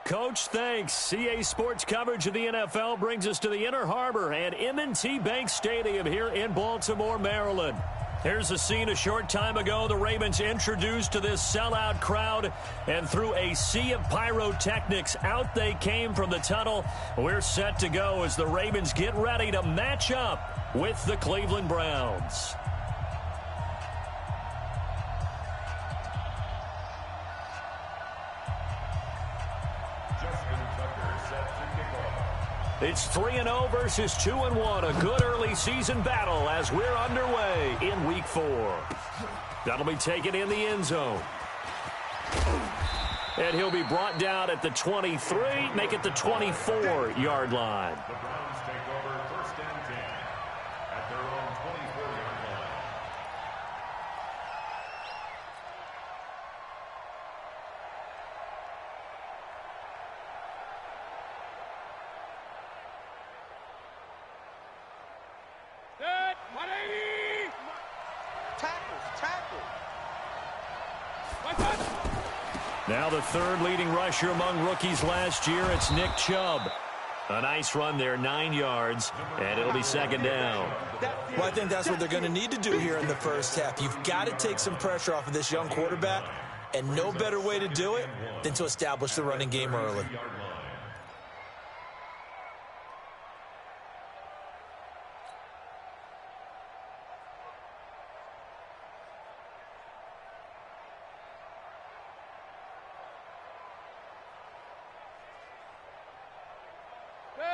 Coach, thanks. CA Sports coverage of the NFL brings us to the Inner Harbor and M&T Bank Stadium here in Baltimore, Maryland. Here's a scene a short time ago. The Ravens introduced to this sellout crowd, and through a sea of pyrotechnics, out they came from the tunnel. We're set to go as the Ravens get ready to match up with the Cleveland Browns. It's 3-0 versus 2-1. A good early season battle as we're underway in Week 4. That'll be taken in the end zone. And he'll be brought down at the 23, make it the 24-yard line. The Browns take over first and 10 at their own 24-yard line. Set, 180! Tackle! Now the third leading rusher among rookies last year, it's Nick Chubb. A nice run there, 9 yards, and it'll be second down. Well, I think that's what they're going to need to do here in the first half. You've got to take some pressure off of this young quarterback, and no better way to do it than to establish the running game early.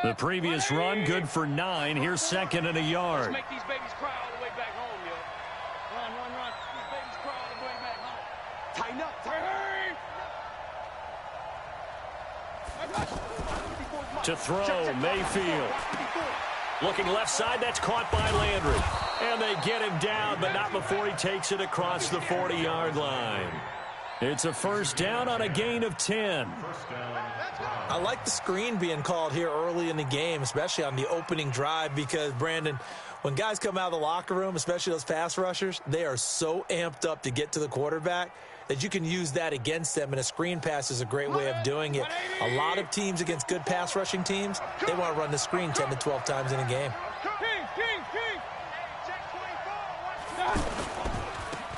The previous run, good for 9. Here's second and a yard. Let's make these babies cry all the way back home, yo. Run. These babies cry all the way back home. Tighten up. To throw, Mayfield. Looking left side, that's caught by Landry. And they get him down, but not before he takes it across the 40-yard line. It's a first down on a gain of 10. I like the screen being called here early in the game, especially on the opening drive, because, Brandon, when guys come out of the locker room, especially those pass rushers, they are so amped up to get to the quarterback that you can use that against them, and a screen pass is a great way of doing it. A lot of teams against good pass rushing teams, they want to run the screen 10 to 12 times in a game.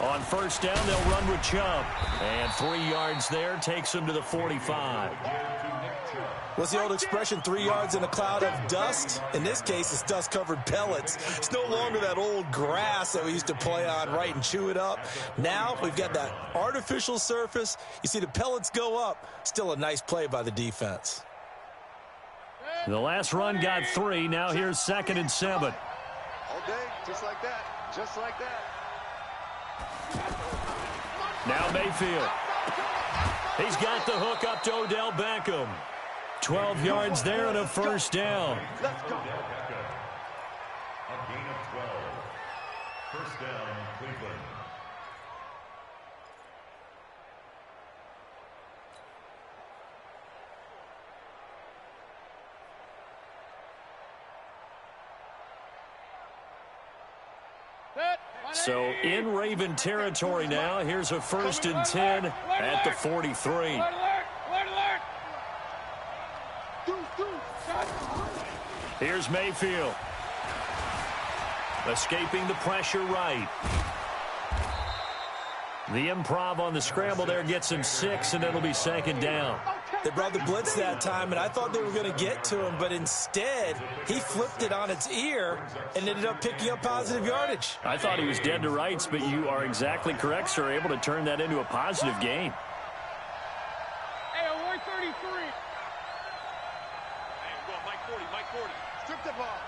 On first down, they'll run with Chubb. And 3 yards there takes him to the 45. What's the old expression, 3 yards in a cloud of dust? In this case, it's dust-covered pellets. It's no longer that old grass that we used to play on, right, and chew it up. Now we've got that artificial surface. You see the pellets go up. Still a nice play by the defense. The last run got 3. Now here's second and 7. All day, just like that. Just like that. Now Mayfield. He's got the hook up to Odell Beckham. 12 yards there and a first down. Let's go. A gain of 12. First down, Cleveland. So in Raven territory now. Here's a first and 10 at the 43. Here's Mayfield. Escaping the pressure right. The improv on the scramble there gets him 6, and it'll be second down. They brought the blitz that time, and I thought they were going to get to him, but instead he flipped it on its ear and ended up picking up positive yardage. I thought he was dead to rights, but you are exactly correct, sir. Able to turn that into a positive gain. Hey, 133. Hey, go Mike 40. Strip the ball.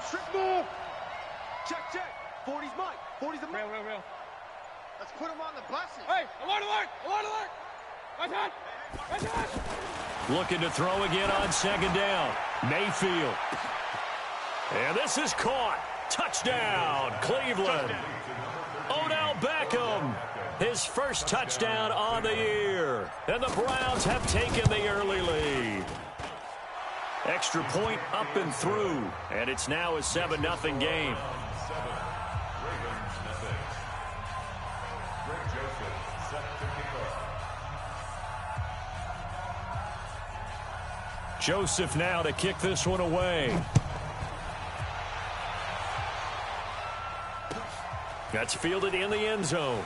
Strip move. Check. 40's Mike. 40's the Mike. Real. Let's put him on the buses. Hey, alert. Right on. Looking to throw again on second down. Mayfield. And this is caught. Touchdown, Cleveland. Odell Beckham, his first touchdown on the year. And the Browns have taken the early lead. Extra point up and through. And it's now a 7-0 game. Joseph now to kick this one away. That's fielded in the end zone.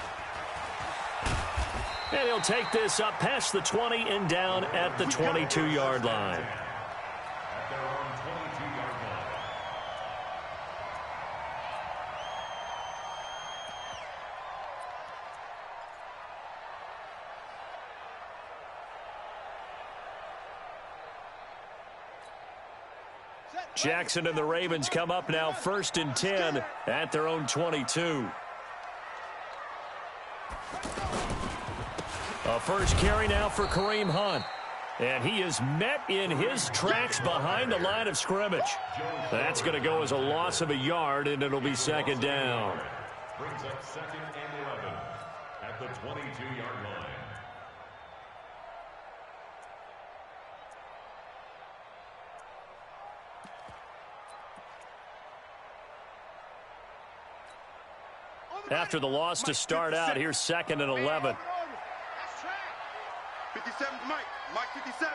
And he'll take this up past the 20 and down at the 22-yard line. At their own 22-yard line. Jackson and the Ravens come up now 1st and 10 at their own 22. A first carry now for Kareem Hunt. And he is met in his tracks behind the line of scrimmage. That's going to go as a loss of a yard, and it'll be 2nd down. Brings up 2nd and 11 at the 22-yard line. After the loss to start out, here's 2nd and 11. 57 to Mike. Mike 57.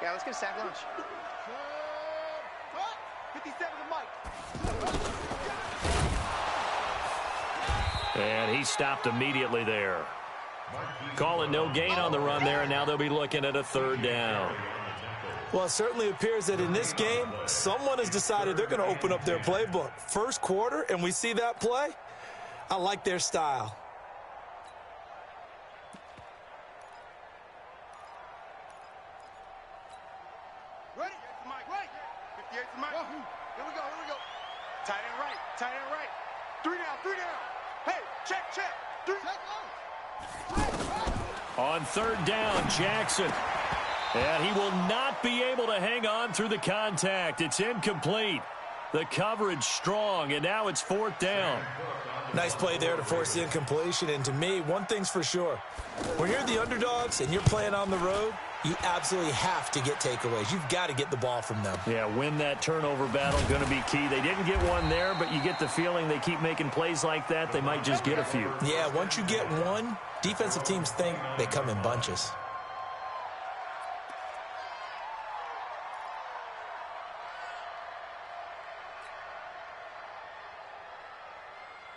Yeah, let's get a sack lunch. 57 to Mike. And he stopped immediately there. Calling no gain on the run there, and now they'll be looking at a 3rd down. Well, it certainly appears that in this game, someone has decided they're going to open up their playbook. First quarter, and we see that play. I like their style. Ready? Mike. Right. 58 to Mike. Here we go. Tight end right. 3 down. Hey, check. 3. On 3rd down, Jackson. And he will not be able to hang on through the contact. It's incomplete. The coverage strong, and now it's 4th down. Nice play there to force the incompletion. And to me, one thing's for sure. When you're the underdogs and you're playing on the road, you absolutely have to get takeaways. You've got to get the ball from them. Yeah, win that turnover battle, going to be key. They didn't get one there, but you get the feeling they keep making plays like that, they might just get a few. Yeah, once you get one, defensive teams think they come in bunches.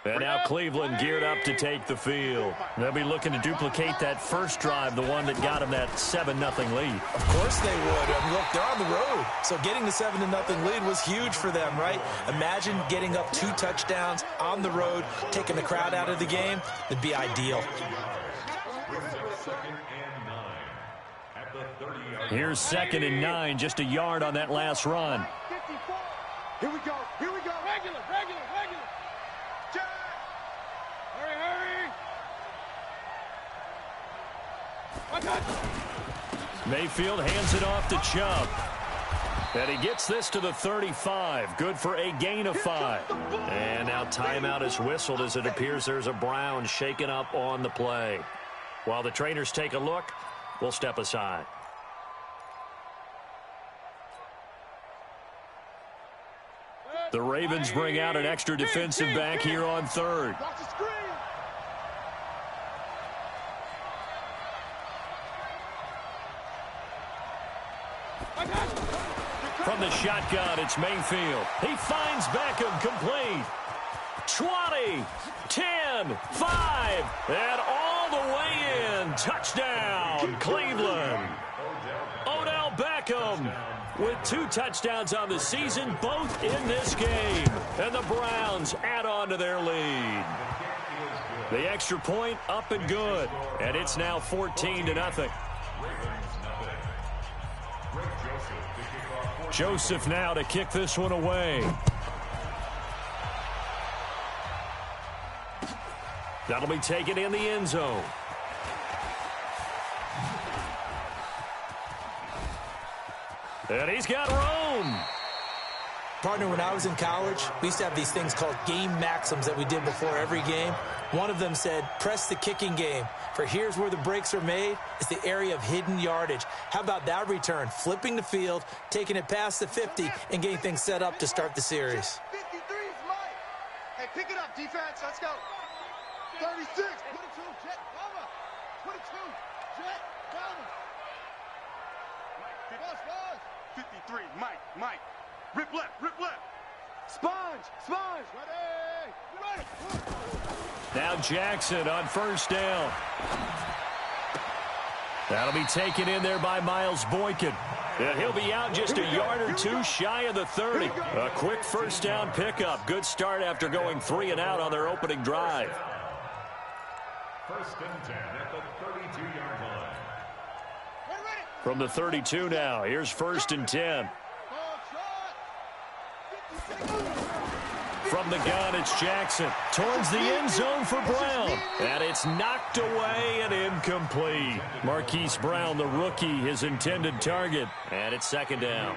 And now Cleveland geared up to take the field. They'll be looking to duplicate that first drive, the one that got them that 7-0 lead. Of course they would. I mean, look, they're on the road. So getting the 7-0 lead was huge for them, right? Imagine getting up 2 touchdowns on the road, taking the crowd out of the game. It'd be ideal. Here's 2nd and 9, just a yard on that last run. Here we go. Regular. Check. Hurry. Mayfield hands it off to Chubb. And he gets this to the 35. Good for a gain of 5. And now timeout is whistled as it appears there's a Brown shaken up on the play. While the trainers take a look, we'll step aside. The Ravens bring out an extra defensive back here on 3rd. Watch the screen. From the shotgun, it's Mayfield. He finds Beckham complete. 20, 10, 5, and all the way in. Touchdown, Cleveland. Odell Beckham with 2 touchdowns on the season, both in this game. And the Browns add on to their lead. The extra point up and good. And it's now 14-0. Joseph now to kick this one away. That'll be taken in the end zone. And he's got room. Partner, when I was in college, we used to have these things called game maxims that we did before every game. One of them said, press the kicking game. For here's where the breaks are made. It's the area of hidden yardage. How about that return? Flipping the field, taking it past the 50, and getting things set up to start the series. 53 is Mike. Hey, pick it up, defense. Let's go. 36. 22, Jet, cover. 22, Jet, cover. 53, Mike. Rip left. Sponge. Ready. Now Jackson on first down. That'll be taken in there by Miles Boykin. And he'll be out just a yard or two shy of the 30. A quick first down pickup. Good start after going 3 and out on their opening drive. First and 10 at the 32-yard line. From the 32 now, here's first and 10. From the gun, it's Jackson. Towards the end zone for Brown. And it's knocked away and incomplete. Marquise Brown, the rookie, his intended target. And it's second down.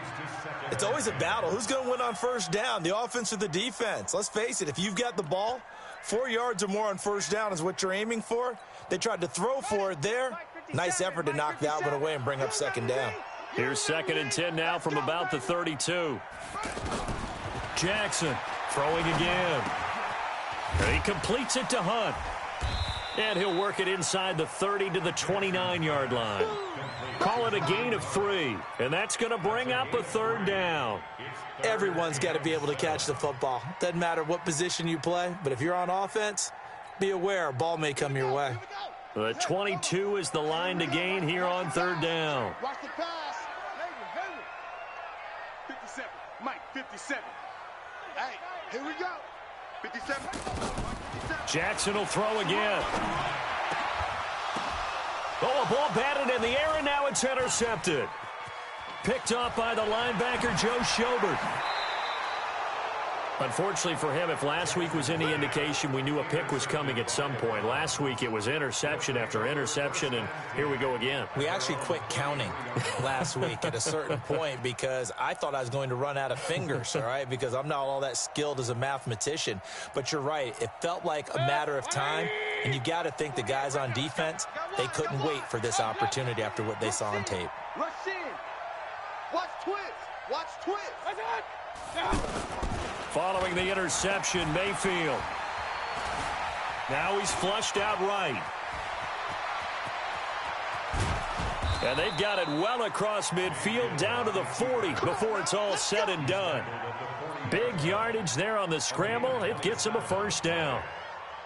It's always a battle. Who's going to win on first down, the offense or the defense? Let's face it, if you've got the ball, 4 yards or more on first down is what you're aiming for. They tried to throw for it there. Nice effort to knock that one away and bring up second down. Here's second and 10 now from about the 32. Jackson throwing again. He completes it to Hunt. And he'll work it inside the 30 to the 29-yard line. Call it a gain of 3. And that's going to bring up a third down. Everyone's got to be able to catch the football. Doesn't matter what position you play, but if you're on offense, be aware a ball may come your way. The 22 is the line to gain here on third down. Watch the pass. 57. Mike, 57. Hey, here we go. 57. Jackson will throw again. Oh, a ball batted in the air, and now it's intercepted. Picked off by the linebacker, Joe Schobert. Unfortunately for him, if last week was any indication, we knew a pick was coming at some point. Last week it was interception after interception, and here we go again. We actually quit counting last week at a certain point because I thought I was going to run out of fingers, all right, because I'm not all that skilled as a mathematician. But you're right. It felt like a matter of time, and you got to think the guys on defense, they couldn't wait for this opportunity after what they saw on tape. Rush in. Watch twist. Following the interception, Mayfield. Now he's flushed out right. And they've got it well across midfield down to the 40 before it's all said and done. Big yardage there on the scramble. It gets him a first down.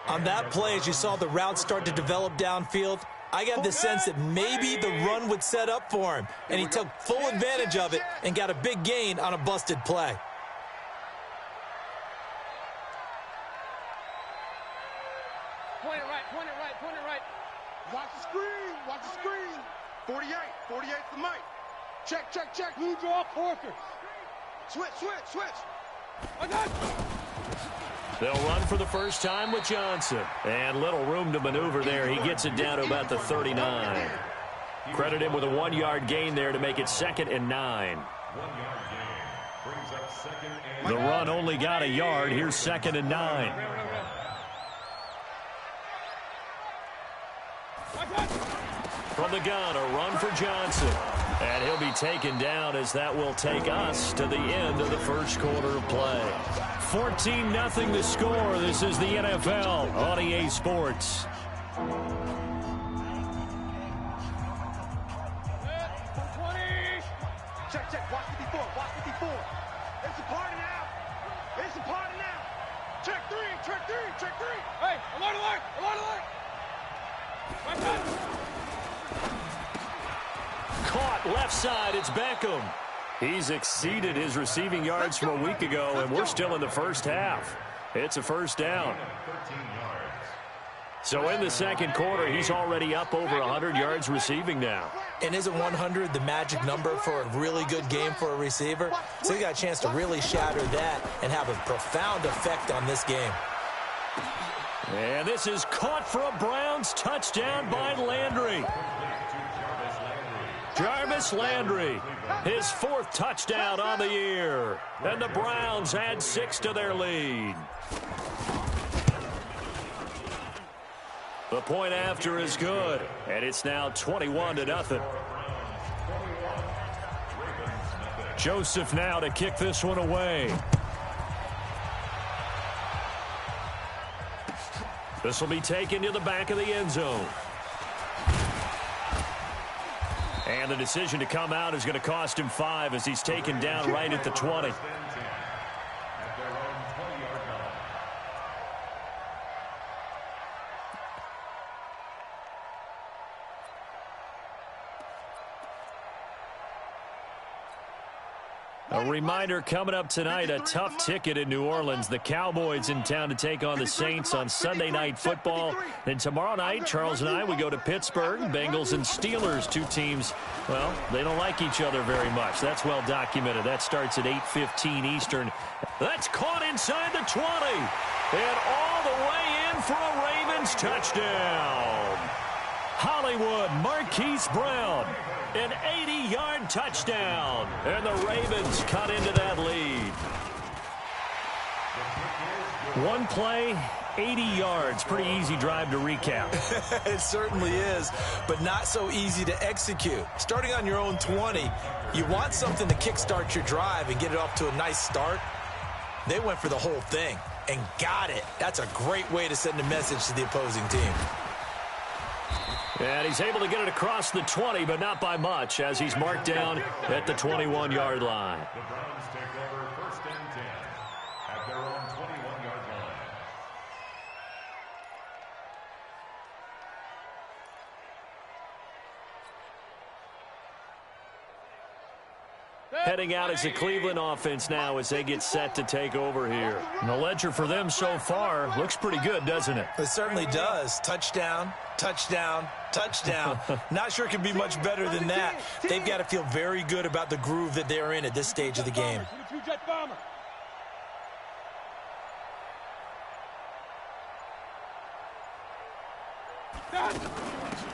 On that play, as you saw the route start to develop downfield, I got the sense that maybe the run would set up for him. And he took full advantage of it and got a big gain on a busted play. Point it right. Watch the screen. 48 to Mike. Check. Blue draw, Corker. Switch. They'll run for the first time with Johnson. And little room to maneuver there. He gets it down to about the 39. Credit him with a 1-yard gain there to make it 2nd and 9. 1-yard gain brings up 2nd and The run only got a yard. Here's 2nd and 9. From the gun, a run for Johnson. And he'll be taken down as that will take us to the end of the first quarter of play. 14-0 the score. This is the NFL on EA Sports. Check. Watch 54. It's a party now. Check three. Hey, alert. Caught left side. It's Beckham. He's exceeded his receiving yards from a week ago, and we're still in the first half. It's a first down. 13 yards. So in the second quarter, he's already up over 100 yards receiving now. And isn't 100 the magic number for a really good game for a receiver? So he got a chance to really shatter that and have a profound effect on this game. And this is caught for a Browns touchdown by Landry. Jarvis Landry, his 4th touchdown on the year. And the Browns add 6 to their lead. The point after is good, and it's now 21-0. Joseph now to kick this one away. This will be taken to the back of the end zone. And the decision to come out is going to cost him 5 as he's taken down right at the 20. At their own 20-yard line. A reminder coming up tonight, a tough ticket in New Orleans. The Cowboys in town to take on the Saints on Sunday Night Football. And tomorrow night, Charles and I, we go to Pittsburgh. Bengals and Steelers, two teams, well, they don't like each other very much. That's well documented. That starts at 8:15 Eastern. That's caught inside the 20. And all the way in for a Ravens touchdown. Hollywood Marquise Brown. An 80-yard touchdown. And the Ravens cut into that lead. One play, 80 yards. Pretty easy drive to recap. It certainly is, but not so easy to execute. Starting on your own 20, you want something to kickstart your drive and get it off to a nice start. They went for the whole thing and got it. That's a great way to send a message to the opposing team. And he's able to get it across the 20, but not by much, as he's marked down at the 21-yard line. The Browns take over 1st and 10 at their own 21-yard line. Heading out as the Cleveland offense now as they get set to take over here. And the ledger for them so far looks pretty good, doesn't it? It certainly does. Touchdown, touchdown, touchdown. Not sure it can be much better than that. They've got to feel very good about the groove that they're in at this stage of the game.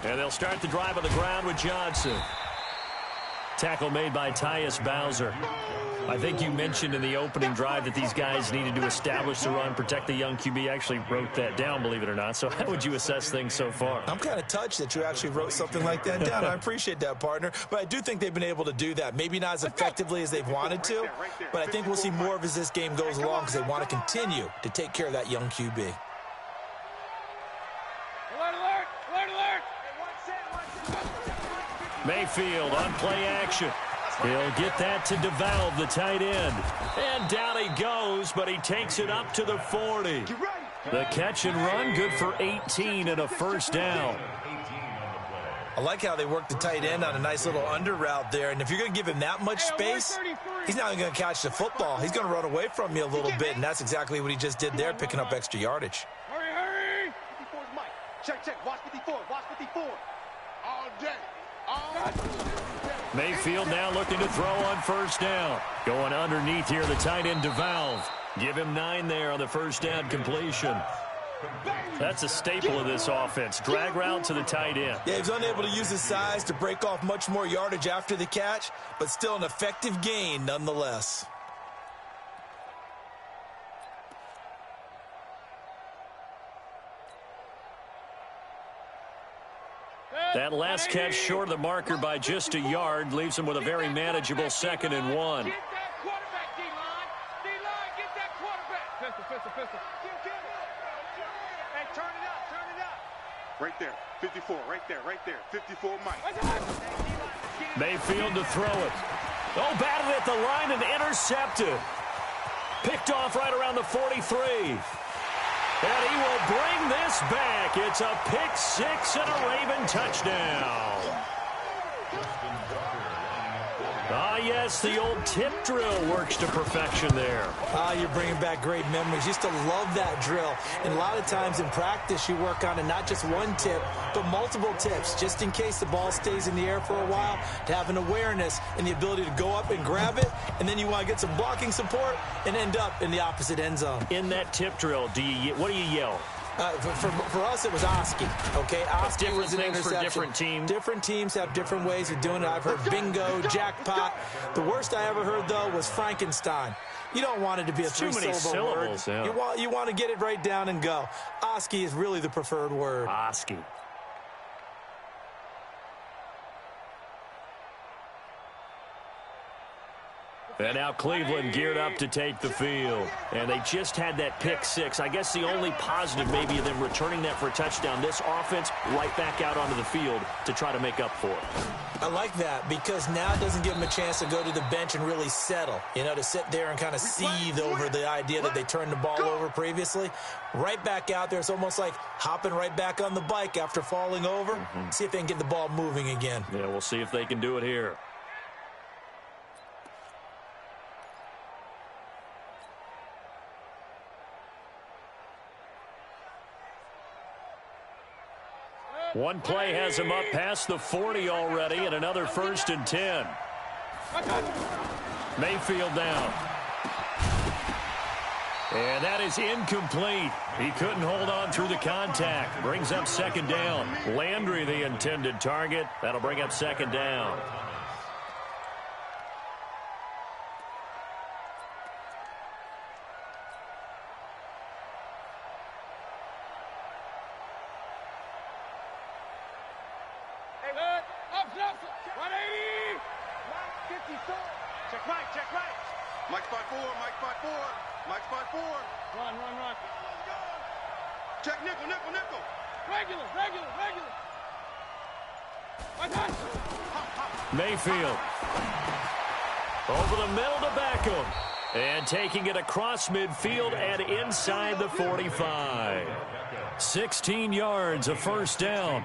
And they'll start the drive on the ground with Johnson. Tackle made by Tyus Bowser. I think you mentioned in the opening drive that these guys needed to establish the run, protect the young QB. Actually wrote that down, believe it or not. So how would you assess things so far? I'm kind of touched that you actually wrote something like that down. I appreciate that, partner. But I do think they've been able to do that. Maybe not as effectively as they've wanted to, but I think we'll see more of as this game goes along because they want to continue to take care of that young QB. Alert, alert! Alert, alert! Mayfield on play action. He'll get that to DeValve, the tight end. And down he goes, but he takes it up to the 40. The catch and run, good for 18 and a first down. I like how they work the tight end on a nice little under route there. And if you're going to give him that much space, he's not going to catch the football. He's going to run away from you a little bit, and that's exactly what he just did there, picking up extra yardage. Hurry, hurry! 54's Mike. Check, check. Watch 54. Watch 54. All day. All day. Mayfield now looking to throw on first down. Going underneath here, the tight end DeValve. Give him 9 there on the first down completion. That's a staple of this offense. Drag route to the tight end. Yeah, he's unable to use his size to break off much more yardage after the catch, but still an effective gain nonetheless. That last catch short of the marker by just a yard leaves him with a very manageable 2nd and 1. Get that quarterback, D-line! D-line, get that quarterback! Pistol, pistol, pistol. Hey, turn it up, turn it up. Right there. 54, right there, right there. 54 Mike. Mayfield to throw it. Oh, batted at the line and intercepted. Picked off right around the 43. And he will bring this back. It's a pick 6 and a Raven touchdown. Ah, yes, the old tip drill works to perfection there. Ah, you're bringing back great memories. Used to love that drill. And a lot of times in practice, you work on it, not just one tip, but multiple tips, just in case the ball stays in the air for a while, to have an awareness and the ability to go up and grab it, and then you want to get some blocking support and end up in the opposite end zone. In that tip drill, what do you yell? For us, it was Oski, okay? Oski was an things interception. for different teams. Different teams have different ways of doing it. I've heard bingo, jackpot. The worst I ever heard, though, was Frankenstein. You don't want it to be a three-syllable word. Yeah. You want to get it right down and go. Oski is really the preferred word. Oski. And now Cleveland geared up to take the field. And they just had that pick six. I guess the only positive maybe of them returning that for a touchdown. This offense right back out onto the field to try to make up for it. I like that because now it doesn't give them a chance to go to the bench and really settle, to sit there and kind of seethe over the idea that they turned the ball over previously. Right back out there. It's almost like hopping right back on the bike after falling over. See if they can get the ball moving again. Yeah, we'll see if they can do it here. One play has him up past the 40 already, and another 1st and 10. Mayfield down. And that is incomplete. He couldn't hold on through the contact. Brings up 2nd down. Landry, the intended target. That'll bring up 2nd down. Check right. Mike spot 4. Mike spot 4. Run. Check nickel. Regular. Mayfield. Over the middle to Beckham. And taking it across midfield and inside the 45. 16 yards, a 1st down.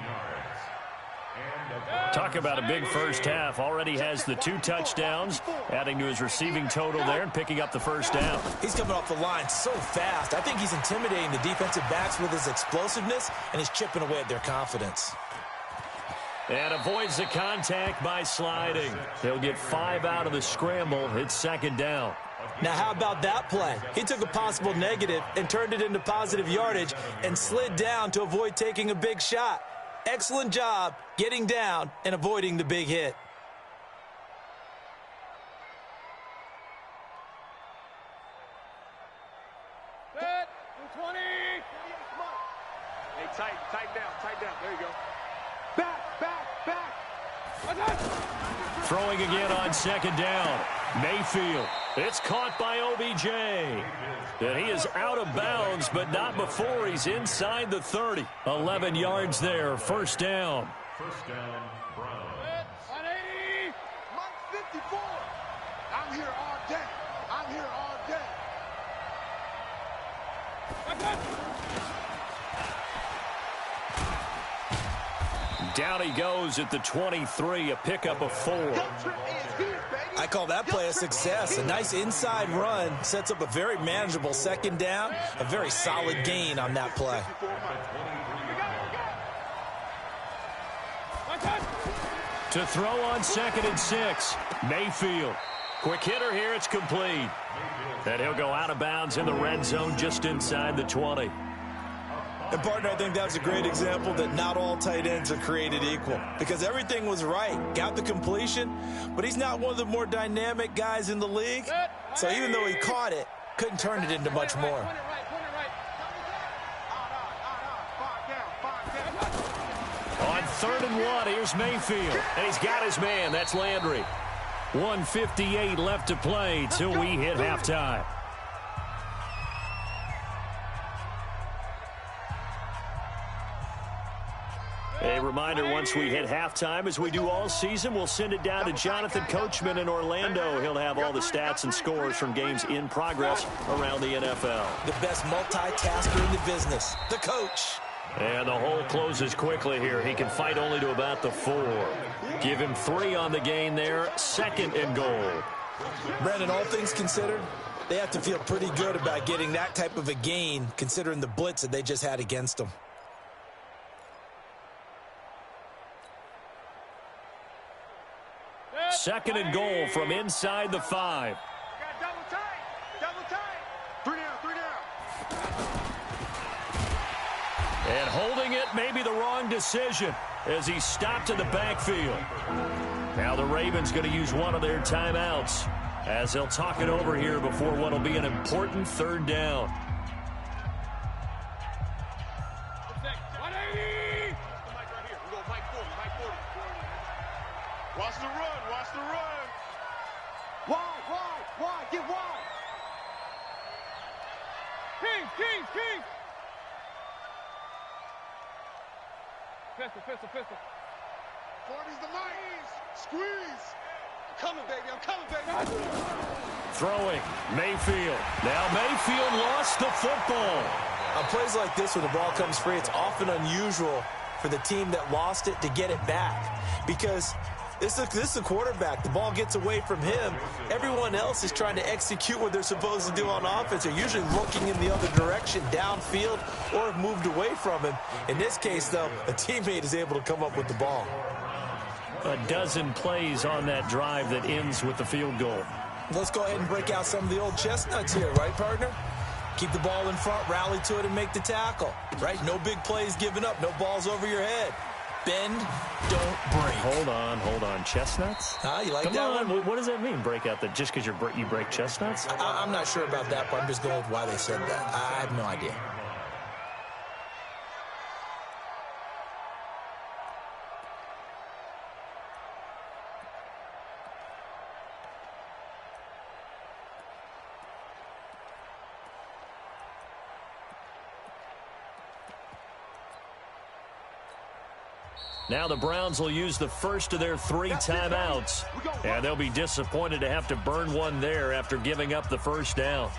Talk about a big first half. Already has the 2 touchdowns, adding to his receiving total there and picking up the 1st down. He's coming off the line so fast. I think he's intimidating the defensive backs with his explosiveness, and he's chipping away at their confidence. And avoids the contact by sliding. He'll get 5 out of the scramble. It's 2nd down. Now, how about that play? He took a possible negative and turned it into positive yardage and slid down to avoid taking a big shot. Excellent job getting down and avoiding the big hit. Set. 20. Hey, tighten down. There you go. Back. Throwing again on 2nd down. Mayfield. It's caught by OBJ. And he is out of bounds, but not before he's inside the 30. 11 yards there, 1st down. First down, Brown. 180. Mike 54. I'm here all day. Down he goes at the 23, a pickup of 4. I call that play a success. A nice inside run sets up a very manageable 2nd down, a very solid gain on that play. To throw on 2nd and 6, Mayfield. Quick hitter here, it's complete. And he'll go out of bounds in the red zone just inside the 20. And, partner, I think that was a great example that not all tight ends are created equal because everything was right. Got the completion, but he's not one of the more dynamic guys in the league. So even though he caught it, couldn't turn it into much more. On 3rd and 1, here's Mayfield. And he's got his man. That's Landry. 1:58 left to play till we hit halftime. A reminder, once we hit halftime, as we do all season, we'll send it down to Jonathan Coachman in Orlando. He'll have all the stats and scores from games in progress around the NFL. The best multitasker in the business, the coach. And the hole closes quickly here. He can fight only to about the 4. Give him 3 on the gain there. 2nd and goal. Brandon, all things considered, they have to feel pretty good about getting that type of a gain, considering the blitz that they just had against them. Second and goal from inside the 5. Double tight. 3 down. And holding it may be the wrong decision as he stopped in the backfield. Now the Ravens going to use one of their timeouts as they'll talk it over here before what will be an important 3rd down. 180. Watch the run. Wide, get wide. Keys. Pistol. 40's the mic. Squeeze. I'm coming, baby. Throwing, Mayfield. Now Mayfield lost the football. On plays like this where the ball comes free, it's often unusual for the team that lost it to get it back. Because this is a quarterback. The ball gets away from him. Everyone else is trying to execute what they're supposed to do on offense. They're usually looking in the other direction, downfield, or have moved away from him. In this case, though, a teammate is able to come up with the ball. A dozen plays on that drive that ends with the field goal. Let's go ahead and break out some of the old chestnuts here, right, partner? Keep the ball in front, rally to it, and make the tackle, right? No big plays given up, no balls over your head. Bend, don't break. Hold on. Chestnuts? You like Come that on. one? What does that mean, break out? That just because you break chestnuts? I'm not sure about that, but I'm just going with why they said that. I have no idea. Now the Browns will use the first of their 3 timeouts. And they'll be disappointed to have to burn one there after giving up the first down.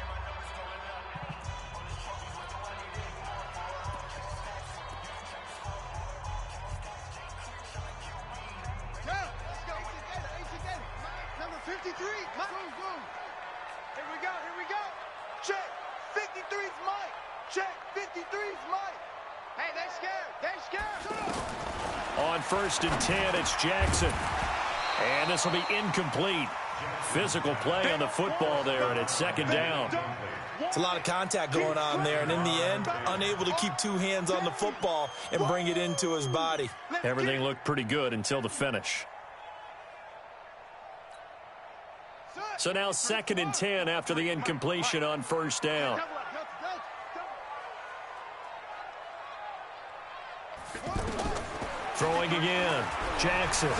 Number 53, Mike. Here we go. Check. 53's Mike. Check. 53's Mike. Hey, they're scared. On 1st and 10, it's Jackson. And this will be incomplete. Physical play on the football there, and it's 2nd down. It's a lot of contact going on there, and in the end, unable to keep 2 hands on the football and bring it into his body. Everything looked pretty good until the finish. So now 2nd and 10 after the incompletion on 1st down. Throwing again. Jackson.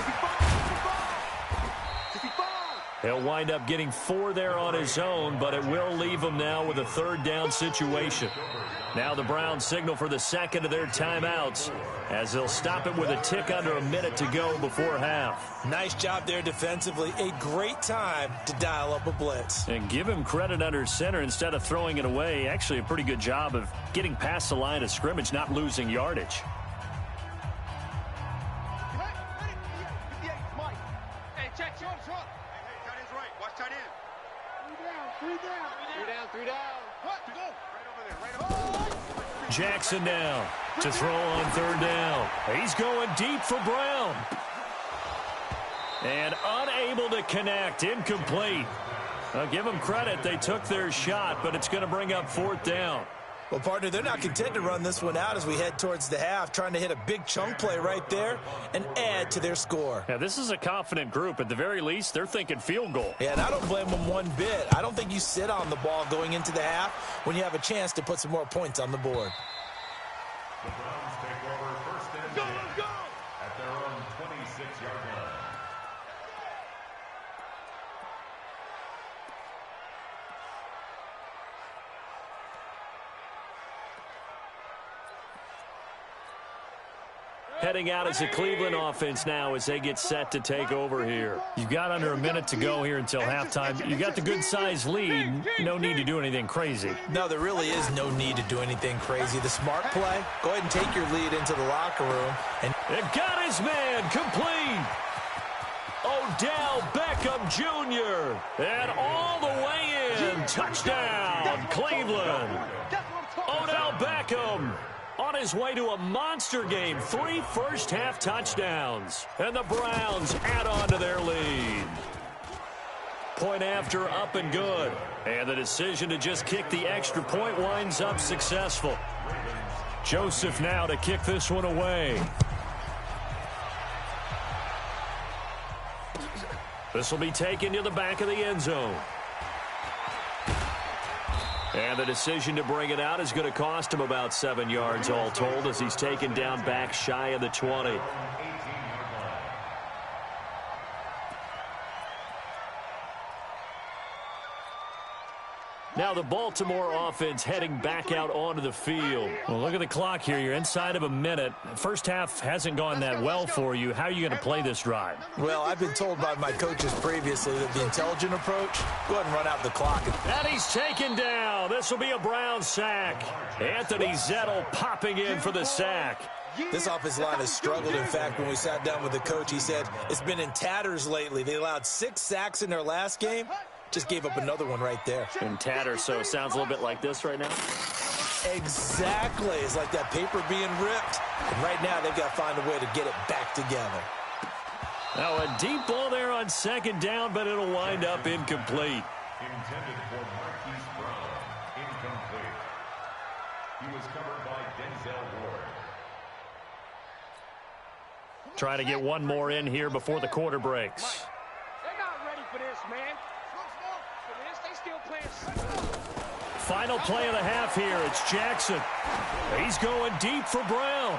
He'll wind up getting 4 there on his own, but it will leave him now with a 3rd down situation. Now the Browns signal for the 2nd of their timeouts as they'll stop it with a tick under a minute to go before half. Nice job there defensively. A great time to dial up a blitz. And give him credit under center instead of throwing it away. Actually a pretty good job of getting past the line of scrimmage, not losing yardage. Jackson now to throw on 3rd down. He's going deep for Brown. And unable to connect. Incomplete. I'll give them credit. They took their shot, but it's going to bring up 4th down. Well, partner, they're not content to run this one out as we head towards the half, trying to hit a big chunk play right there and add to their score. Yeah, this is a confident group. At the very least, they're thinking field goal. Yeah, and I don't blame them one bit. I don't think you sit on the ball going into the half when you have a chance to put some more points on the board. The Browns take over 1st and 10 at their own 26-yard line. Heading out as a Cleveland offense now as they get set to take over here. You've got under a minute to go here until halftime. You got the good-sized lead. No need to do anything crazy. No, there really is no need to do anything crazy. The smart play, go ahead and take your lead into the locker room. And it got his man complete. Odell Beckham Jr. And all the way in. Touchdown, Cleveland. Odell Beckham on his way to a monster game. 3 first-half touchdowns. And the Browns add on to their lead. Point after, up and good. And the decision to just kick the extra point winds up successful. Joseph now to kick this one away. This will be taken to the back of the end zone. And the decision to bring it out is going to cost him about 7 yards all told as he's taken down back shy of the 20. Now the Baltimore offense heading back out onto the field. Well, look at the clock here. You're inside of a minute. First half hasn't gone that well for you. How are you going to play this drive? Well, I've been told by my coaches previously that the intelligent approach, go ahead and run out the clock. And he's taken down. This will be a Brown sack. Anthony Zettel popping in for the sack. This offensive line has struggled. In fact, when we sat down with the coach, he said it's been in tatters lately. They allowed 6 sacks in their last game. Just gave up another one right there. In tatters, so it sounds a little bit like this right now. Exactly. It's like that paper being ripped. And right now, they've got to find a way to get it back together. Now a deep ball there on second down, but it'll wind up incomplete. Intended for Marquise Brown. Incomplete. He was covered by Denzel Ward. Try to get one more in here before the quarter breaks. They're not ready for this, man. For this, they still playing. Final play of the half here. It's Jackson. He's going deep for Brown.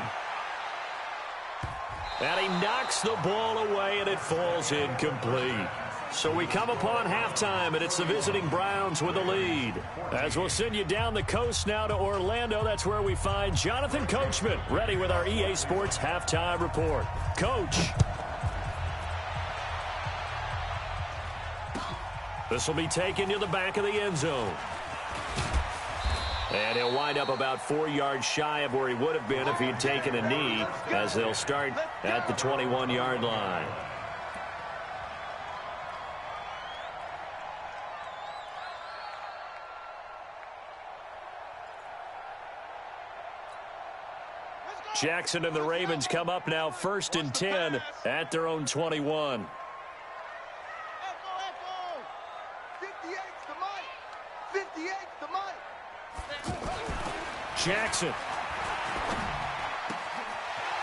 And he knocks the ball away, and it falls incomplete. So we come upon halftime, and it's the visiting Browns with a lead. As we'll send you down the coast now to Orlando, that's where we find Jonathan Coachman, ready with our EA Sports halftime report. Coach. This will be taken to the back of the end zone. And he'll wind up about 4 yards shy of where he would have been if he'd taken a knee, as they'll start at the 21-yard line. Jackson and the Ravens come up now 1st and 10 at their own 21. Jackson.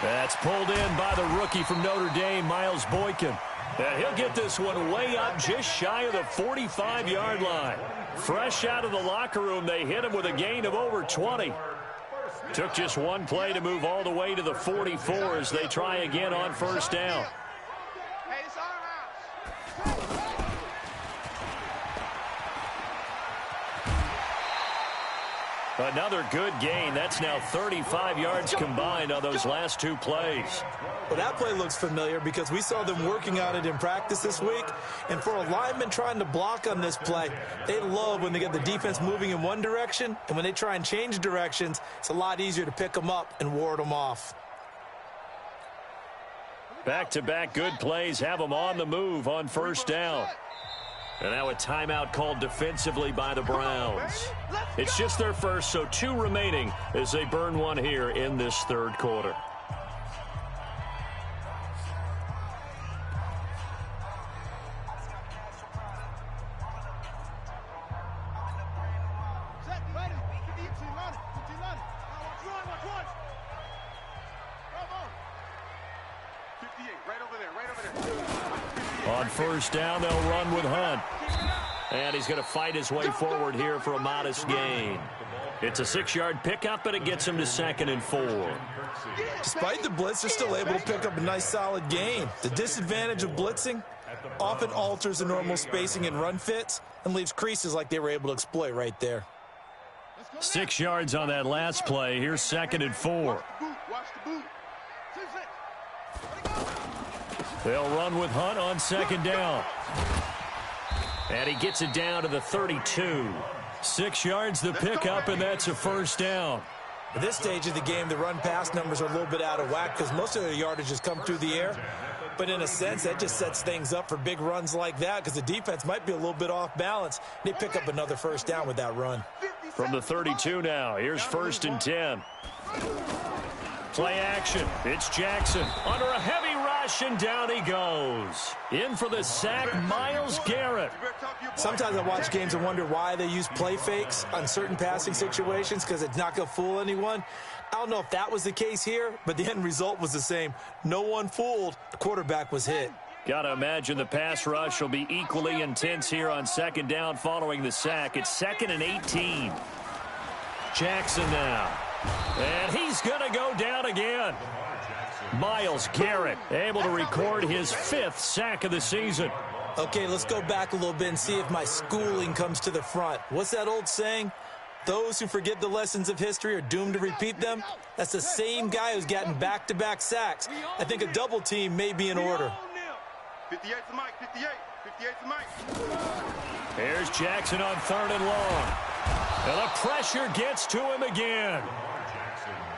That's pulled in by the rookie from Notre Dame, Miles Boykin. And he'll get this one way up just shy of the 45-yard line. Fresh out of the locker room, they hit him with a gain of over 20. Took just one play to move all the way to the 44 as they try again on 1st down. Another good gain. That's now 35 yards combined on those last 2 plays. Well, that play looks familiar because we saw them working on it in practice this week. And for a lineman trying to block on this play, they love when they get the defense moving in one direction. And when they try and change directions, it's a lot easier to pick them up and ward them off. Back-to-back good plays have them on the move on 1st down. And now a timeout called defensively by the Browns. It's just their first, so 2 remaining as they burn one here in this 3rd quarter. On 1st down, they'll run with Hunt. And he's going to fight his way forward here for a modest gain. It's a 6-yard pickup, but it gets him to 2nd and 4. Despite the blitz, they're still able to pick up a nice solid gain. The disadvantage of blitzing often alters the normal spacing and run fits and leaves creases like they were able to exploit right there. 6 yards on that last play. Here's 2nd and 4. They'll run with Hunt on 2nd down. And he gets it down to the 32. 6 yards the pickup, and that's a 1st down. At this stage of the game, the run-pass numbers are a little bit out of whack because most of their yardage has come through the air. But in a sense, that just sets things up for big runs like that because the defense might be a little bit off balance. They pick up another 1st down with that run. From the 32 now, here's 1st and 10. Play action. It's Jackson under a heavy rush, and down he goes. In for the sack, Myles Garrett. Sometimes I watch games and wonder why they use play fakes on certain passing situations because it's not going to fool anyone. I don't know if that was the case here, but the end result was the same. No one fooled. The quarterback was hit. Got to imagine the pass rush will be equally intense here on 2nd down following the sack. It's 2nd and 18. Jackson now. And he's going to go down again. Myles Garrett able to record his 5th sack of the season. Okay, let's go back a little bit and see if my schooling comes to the front. What's that old saying? Those who forget the lessons of history are doomed to repeat them. That's the same guy who's gotten back-to-back sacks. I think a double team may be in order. 58's the mic, 58. 58's the mic. Here's Jackson on 3rd and long. And the pressure gets to him again.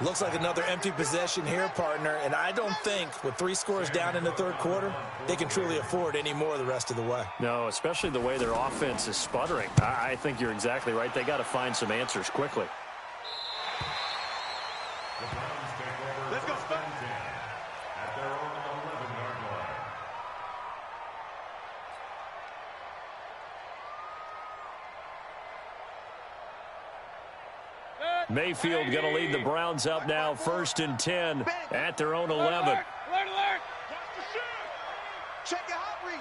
Looks like another empty possession here, partner, and I don't think with 3 scores down in the 3rd quarter, they can truly afford any more the rest of the way. No, especially the way their offense is sputtering. I think you're exactly right. They got to find some answers quickly. The Browns take over. Let's go, first and 10 at their own 11-yard line. Mayfield going to lead the Browns up now, 1st and 10 at their own 11. Alert, alert. Check your hot read.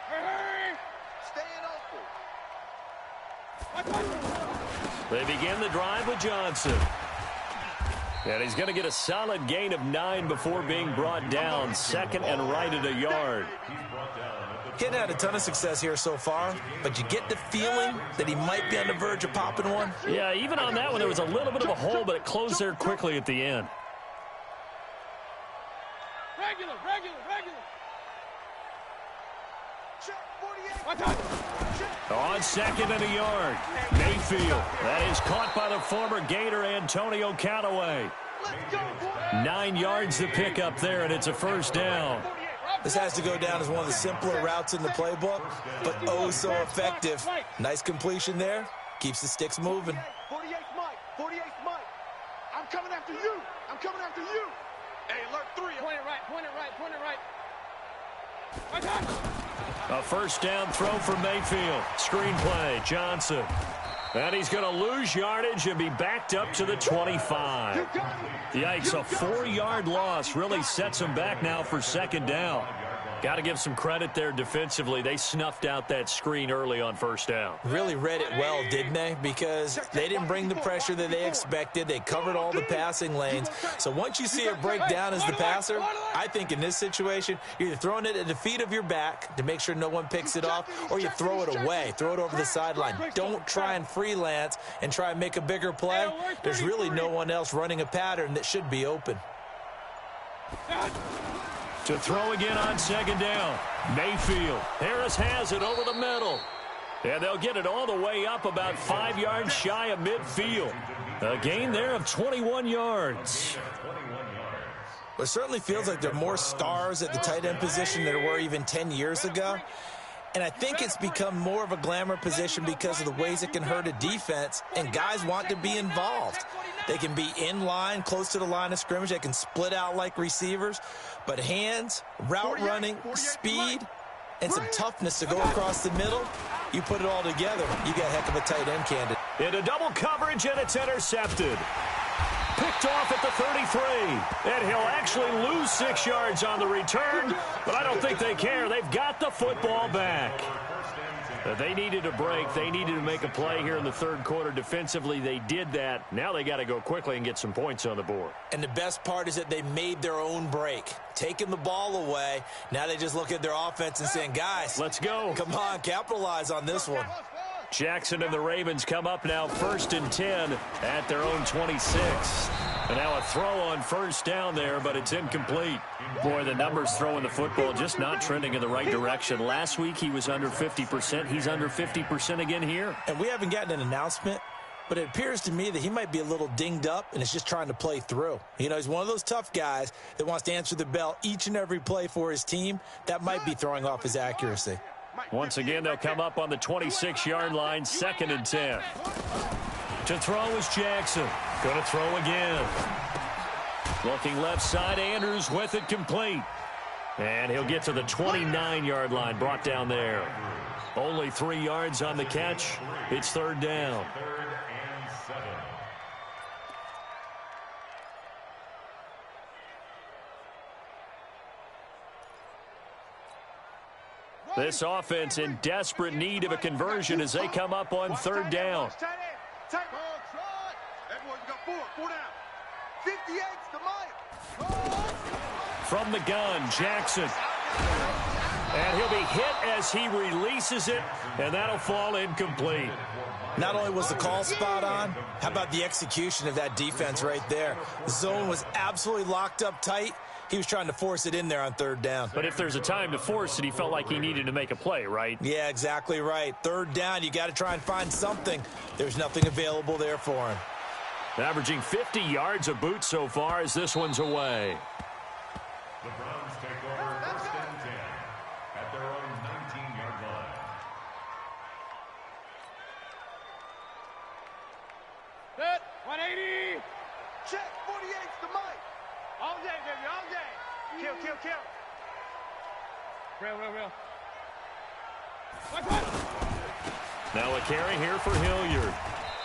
Hurry. Staying open. They begin the drive with Johnson. And he's going to get a solid gain of 9 before being brought down. 2nd and right at a yard. Getting had a ton of success here so far, but you get the feeling that he might be on the verge of popping one. Yeah, even on that one, there was a little bit of a hole, but it closed there quickly at the end. Regular. Check 48. Watch out. On 2nd and a yard, Mayfield. That is caught by the former Gator Antonio Callaway. Let's go, boy. 9 yards to pick up there, and it's a 1st down. This has to go down as one of the simpler routes in the playbook, but oh so effective. Nice completion there. Keeps the sticks moving. 48's Mike. 48's Mike. I'm coming after you. Hey, alert 3. Point it right. Watch out. A 1st down throw for Mayfield. Screen play, Johnson. And he's going to lose yardage and be backed up to the 25. Yikes, a 4-yard loss really sets him back now for 2nd down. Got to give some credit there defensively. They snuffed out that screen early on 1st down. Really read it well, didn't they? Because they didn't bring the pressure that they expected. They covered all the passing lanes. So once you see it break down as the passer, I think in this situation, you're either throwing it at the feet of your back to make sure no one picks it off, or you throw it away. Throw it over the sideline. Don't try and freelance and try and make a bigger play. There's really no one else running a pattern that should be open. To throw again on 2nd down. Mayfield. Harris has it over the middle. And they'll get it all the way up about 5 yards shy of midfield. A gain there of 21 yards. It certainly feels like there are more stars at the tight end position than there were even 10 years ago. And I think it's become more of a glamour position because of the ways it can hurt a defense, and guys want to be involved. They can be in line, close to the line of scrimmage. They can split out like receivers. But hands, route running, speed, and some toughness to go across the middle, you put it all together, you got a heck of a tight end candidate. Into double coverage, and it's intercepted. Picked off at the 33. And he'll actually lose 6 yards on the return, but I don't think they care. They've got the football back. They needed a break. They needed to make a play here in the 3rd quarter. Defensively, they did that. Now they got to go quickly and get some points on the board. And the best part is that they made their own break, taking the ball away. Now they just look at their offense and saying, guys, let's go. Come on, capitalize on this one. Jackson and the Ravens come up now 1st and 10 at their own 26. And now a throw on 1st down there, but it's incomplete. Boy, the numbers throwing the football just not trending in the right direction. Last week he was under 50%. He's under 50% again here. And we haven't gotten an announcement, but it appears to me that he might be a little dinged up and is just trying to play through. You know, he's one of those tough guys that wants to answer the bell each and every play for his team. That might be throwing off his accuracy. Once again, they'll come up on the 26-yard line, 2nd and 10. To throw is Jackson. Going to throw again. Looking left side, Andrews with it complete. And he'll get to the 29-yard line, brought down there. Only 3 yards on the catch. It's 3rd down. 3rd and 7. This offense in desperate need of a conversion as they come up on 3rd down. From the gun, Jackson. And he'll be hit as he releases it, and that'll fall incomplete. Not only was the call spot on, how about the execution of that defense right there? The zone was absolutely locked up tight. He was trying to force it in there on third down. But if there's a time to force it, he felt like he needed to make a play, right? Yeah, exactly right. Third down, you got to try and find something. There's nothing available there for him. Averaging 50 yards a boot so far as this one's away. The Browns take over first and 10 at their own 19-yard line. Set. 180. Check. 48's the mic. All day, baby, all day. Kill, kill, kill. Real. Now a carry here for Hilliard.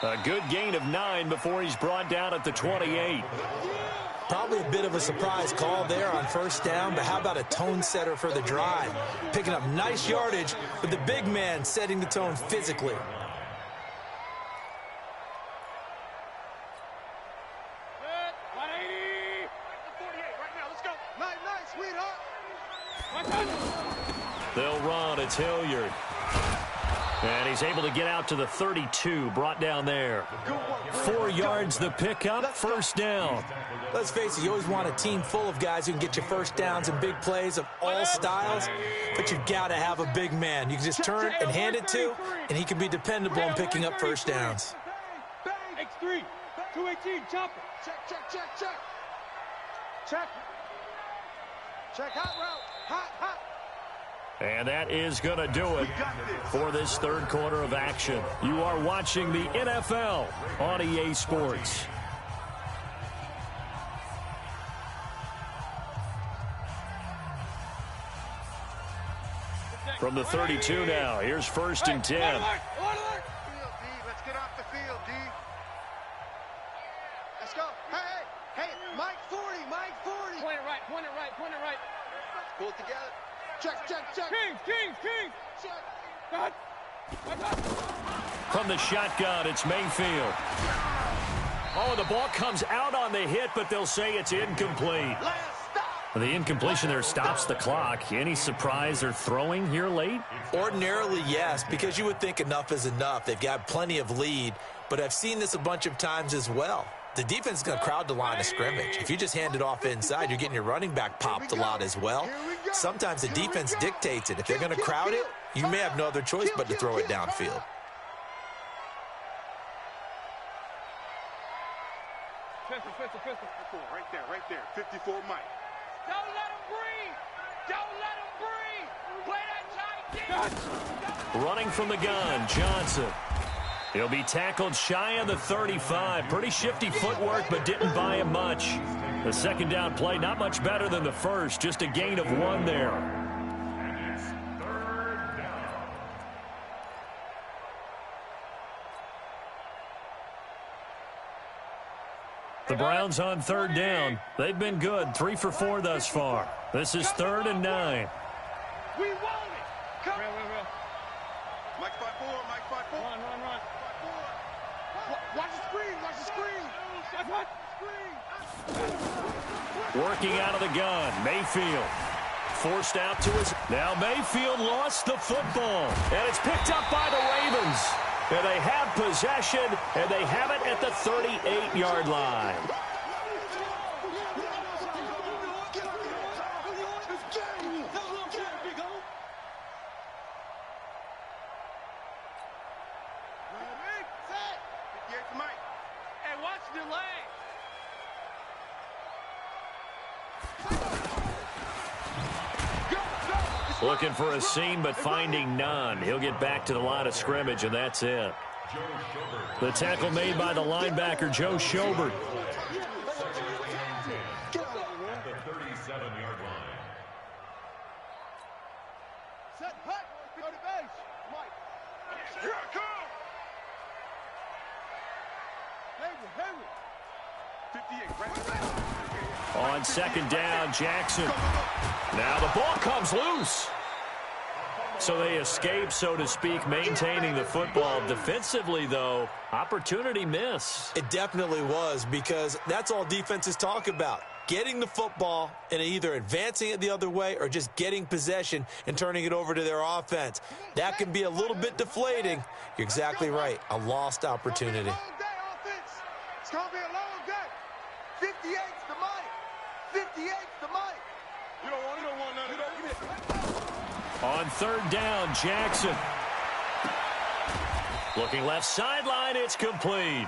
A good gain of 9 before he's brought down at the 28. Probably a bit of a surprise call there on first down, but how about a tone setter for the drive? Picking up nice yardage with the big man setting the tone physically. Set. 180. 48 right now. Let's go. Nice, sweetheart. They'll run. It's Hilliard. And he's able to get out to the 32, brought down there. 4 yards the pickup, first down. Let's face it, you always want a team full of guys who can get you first downs and big plays of all styles, but you've got to have a big man. You can just turn and hand it to, and he can be dependable in picking up first downs. X3. 218. Chopper. Check. Hot route. Hot. And that is going to do it for this third quarter of action. You are watching the NFL on EA Sports. From the 32 now, here's first and 10. Let's get off the field, D. Let's go. Hey, Mike 40. Point it right. Pull it together. Check. Kings. Check. Cut. From the shotgun, it's Mayfield. Oh, the ball comes out on the hit, but they'll say it's incomplete. The incompletion there stops the clock. Any surprise they're throwing here late? Ordinarily, yes, because you would think enough is enough. They've got plenty of lead, but I've seen this a bunch of times as well. The defense is going to crowd the line of scrimmage. If you just hand it off inside, you're getting your running back popped a lot as well. Sometimes the defense dictates it. If they're going to crowd it, you may have no other choice but to throw it downfield. Pistol. Right there. 54 Mike. Don't let him breathe. Play that tight defense. Running from the gun, Johnson. He'll be tackled shy of the 35. Pretty shifty footwork, but didn't buy him much. The second down play, not much better than the first. Just a gain of 1 there. And it's third down. The Browns on third down. They've been good, 3 for 4 thus far. This is 3rd and 9. We want it. Come. Real. Mike 5-4. Run. Watch the screen. Working out of the gun, Mayfield. Forced out to his... Now Mayfield lost the football. And it's picked up by the Ravens. And they have possession, and they have it at the 38-yard line. Hey, watch delay. Looking for a seam, but finding none. He'll get back to the line of scrimmage, and that's it. The tackle made by the linebacker, Joe Schobert. At the 37-yard line. Set, hut. Go to base. Mike. Here I come. Hayward. 58. Right. On second down, Jackson. Now the ball comes loose. So they escape, so to speak, maintaining the football. Defensively, though, opportunity miss. It definitely was, because that's all defenses talk about. getting the football and either advancing it the other way or just getting possession and turning it over to their offense. That can be a little bit deflating. You're exactly right. A lost opportunity. It's going to be a long day. 58's the money. 58's the money. You don't want none of that. On third down, Jackson. Looking left sideline, it's complete.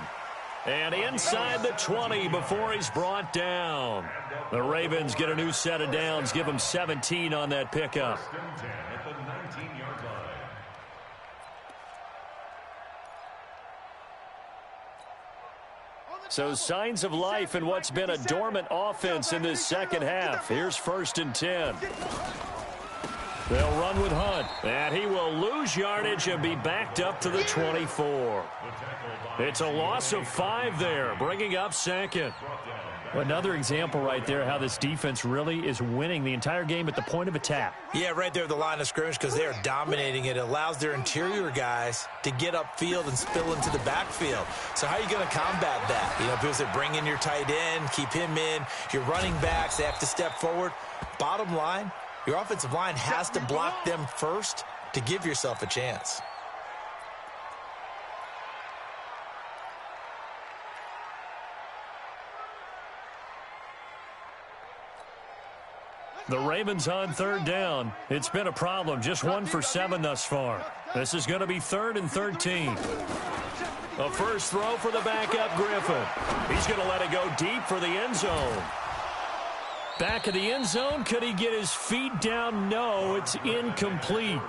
And inside the 20 before he's brought down. The Ravens get a new set of downs, give them 17 on that pickup. At the 19-yard line. So signs of life in what's been a dormant offense in this second half. Here's 1st and 10. They'll run with Hunt, and he will lose yardage and be backed up to the 24. It's a loss of 5 there, bringing up 2nd. Another example right there how this defense really is winning the entire game at the point of attack. Yeah, right there at the line of scrimmage because they are dominating it. It allows their interior guys to get upfield and spill into the backfield. So how are you going to combat that? You know, because they bring in your tight end, keep him in. Your running backs, they have to step forward. Bottom line, your offensive line has to block them first to give yourself a chance. The Ravens on third down. It's been a problem. Just 1 for 7 thus far. This is going to be 3rd and 13. A first throw for the backup, Griffin. He's going to let it go deep for the end zone. Back of the end zone. Could he get his feet down? No, it's incomplete.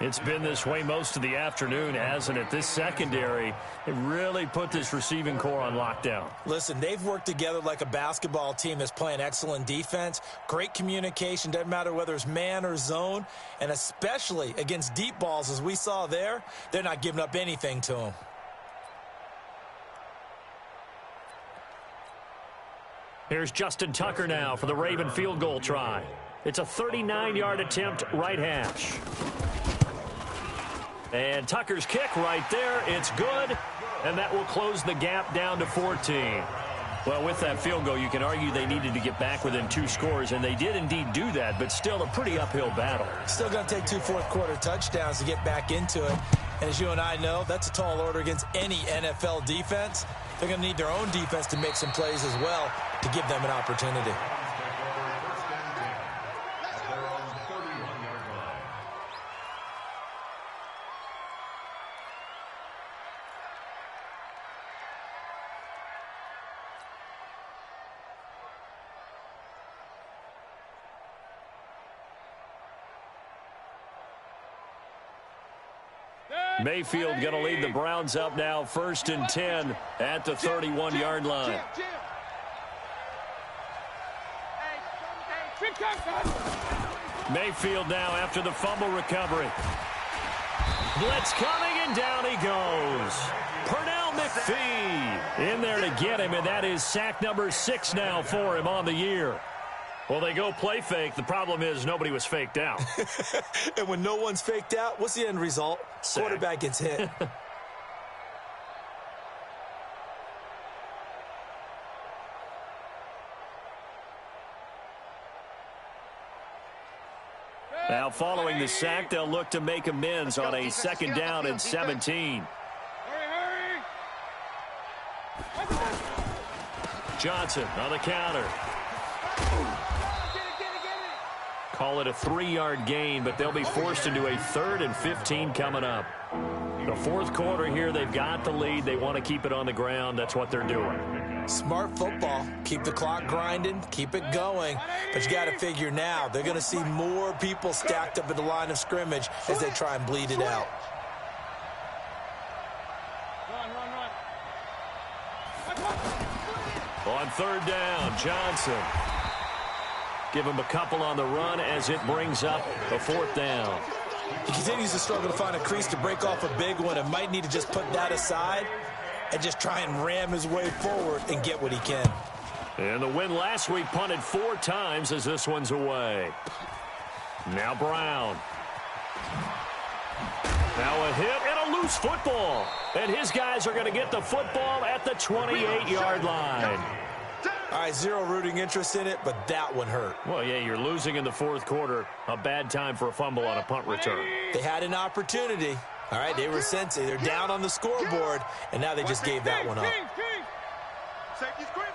It's been this way most of the afternoon, hasn't it? This secondary, it really put this receiving core on lockdown. Listen, they've worked together like a basketball team that's playing excellent defense. Great communication, doesn't matter whether it's man or zone. And especially against deep balls, as we saw there, they're not giving up anything to them. Here's Justin Tucker now for the Raven field goal try. It's a 39-yard attempt, right hash. And Tucker's kick right there. It's good, and that will close the gap down to 14. Well, with that field goal, you can argue they needed to get back within 2 scores, and they did indeed do that, but still a pretty uphill battle. Still going to take 2 fourth-quarter touchdowns to get back into it. And as you and I know, that's a tall order against any NFL defense. They're going to need their own defense to make some plays as well to give them an opportunity. Mayfield going to lead the Browns up now, 1st and 10 at the 31-yard line. Mayfield now after the fumble recovery. Blitz coming, and down he goes. Pernell McPhee in there to get him, and that is sack number 6 now for him on the year. Well, they go play fake. The problem is nobody was faked out. And when no one's faked out, what's the end result? Sack. Quarterback gets hit. Now, following the sack, they'll look to make amends on a 2nd down and 17. Johnson on the counter. Call it a 3-yard gain, but they'll be forced into a 3rd and 15 coming up. The 4th quarter here, they've got the lead. They want to keep it on the ground. That's what they're doing. Smart football. Keep the clock grinding. Keep it going. But you got to figure now, they're going to see more people stacked up at the line of scrimmage as they try and bleed it out. On 3rd down, Johnson. Give him a couple on the run as it brings up a 4th down. He continues to struggle to find a crease to break off a big one and might need to just put that aside and just try and ram his way forward and get what he can. And the win last week punted 4 times as this one's away. Now Brown. Now a hit and a loose football. And his guys are going to get the football at the 28-yard line. All right, zero rooting interest in it, but that one hurt. Well, yeah, you're losing in the fourth quarter. A bad time for a fumble on a punt return. They had an opportunity. All right, they were sensing. They're down on the scoreboard, and now they just gave that one up. Safety's creeping.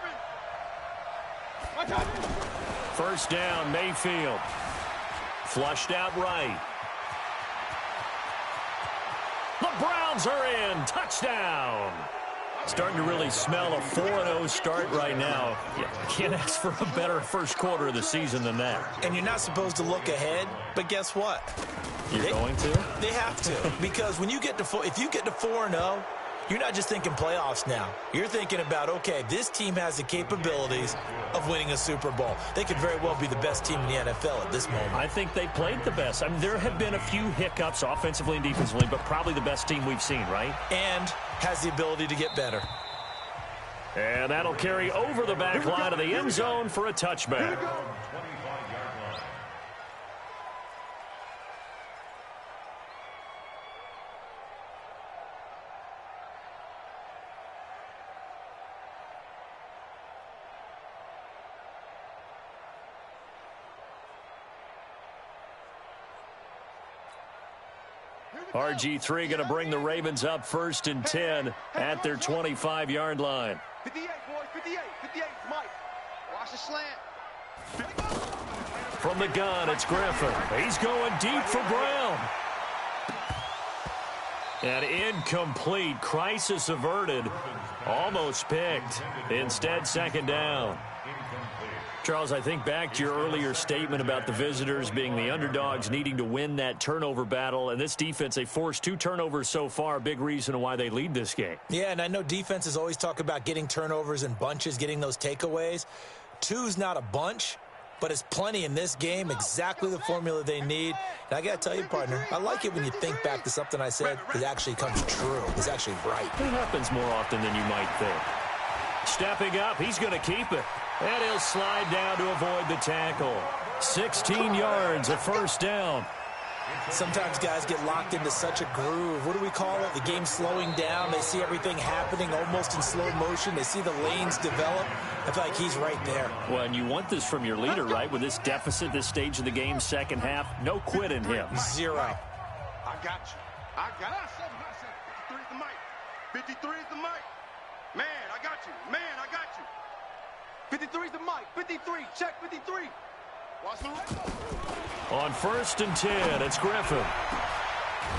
First down, Mayfield. Flushed out right. The Browns are in. Touchdown. Starting to really smell a 4-0 start right now. You can't ask for a better first quarter of the season than that. And you're not supposed to look ahead, but guess what? You're going to? They have to, because when you get to if you get to 4-0, you're not just thinking playoffs now. You're thinking about, okay, this team has the capabilities of winning a Super Bowl. They could very well be the best team in the NFL at this moment. I think they played the best. I mean, there have been a few hiccups offensively and defensively, but probably the best team we've seen, right? And has the ability to get better. And that'll carry over the back line of the end zone for a touchback. RG3 going to bring the Ravens up 1st and 10 at their 25-yard line. 58, boys, 58. 58 is Mike. Watch the slant. From the gun, it's Griffin. He's going deep for Brown. And incomplete. Crisis averted. Almost picked. Instead, second down. Charles, I think back to your earlier statement about the visitors being the underdogs needing to win that turnover battle. And this defense, they forced 2 turnovers so far, a big reason why they lead this game. Yeah, and I know defenses always talk about getting turnovers in bunches, getting those takeaways. 2's not a bunch, but it's plenty in this game, exactly the formula they need. And I got to tell you, partner, I like it when you think back to something I said that actually comes true. It's actually right. It happens more often than you might think. Stepping up, he's going to keep it. And he'll slide down to avoid the tackle. 16 yards, a first down. Sometimes guys get locked into such a groove. What do we call it? The game slowing down. They see everything happening almost in slow motion. They see the lanes develop. I feel like he's right there. Well, and you want this from your leader, right? With this deficit, this stage of the game, second half, no quit in him. 0. I got you. I got you. 53 is the mic. 53 is the mic. Man, I got you. Man, I got you. 53 is the mic. 53. Check 53. Watch the right. On 1st and 10, it's Griffin.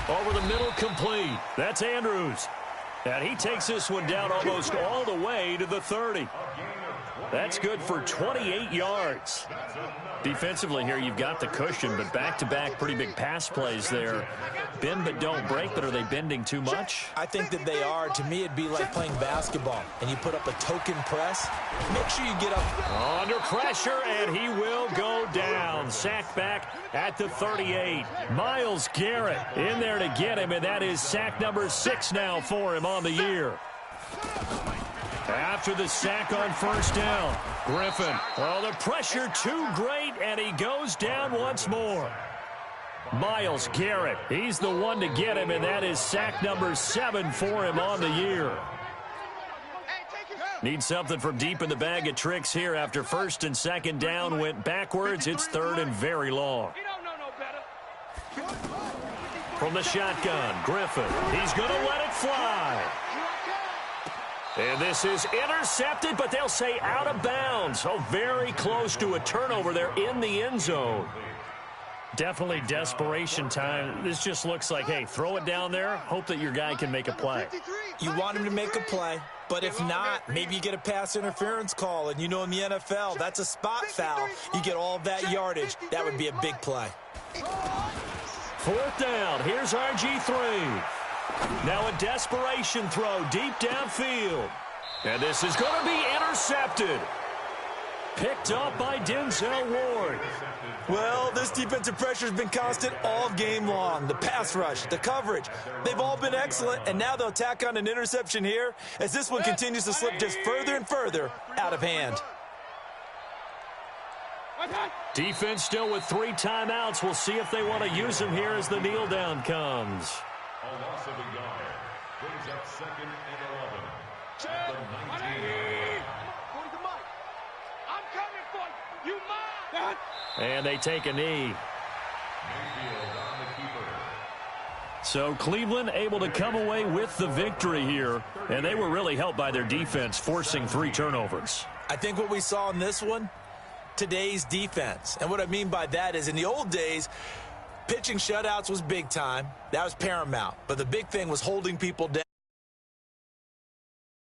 Over the middle, complete. That's Andrews. And he takes this one down almost all the way to the 30. That's good for 28 yards. Defensively here, you've got the cushion, but back-to-back pretty big pass plays there. Bend but don't break, but are they bending too much? I think that they are. To me, it'd be like playing basketball, and you put up a token press. Make sure you get up. Under pressure, and he will go down. Sacked back at the 38. Myles Garrett in there to get him, and that is sack number 6 now for him on the year. After the sack on first down, Griffin. Oh, the pressure too great, and he goes down once more. Myles Garrett, he's the one to get him, and that is sack number 7 for him on the year. Need something from deep in the bag of tricks here after first and second down went backwards. It's 3rd and very long. He don't know no better. From the shotgun, Griffin. He's going to let it fly. And this is intercepted, but they'll say out of bounds. Oh, very close to a turnover there in the end zone. Definitely desperation time. This just looks like, hey, throw it down there, hope that your guy can make a play. You want him to make a play, but if not, maybe you get a pass interference call. And you know in the NFL, that's a spot foul. You get all of that yardage. That would be a big play. 4th down. Here's RG3. Now a desperation throw deep downfield. And this is going to be intercepted. Picked up by Denzel Ward. Well, this defensive pressure has been constant all game long. The pass rush, the coverage, they've all been excellent, and now they'll tack on an interception here as this one continues to slip just further and further out of hand. Defense still with 3 timeouts. We'll see if they want to use them here as the kneel down comes. Brings up 2nd and 11. At the 19. And they take a knee. Mayfield on the keeper. So Cleveland able to come away with the victory here, and they were really helped by their defense, forcing 3 turnovers. I think what we saw in this one, today's defense. And what I mean by that is in the old days, pitching shutouts was big time. That was paramount. But the big thing was holding people down.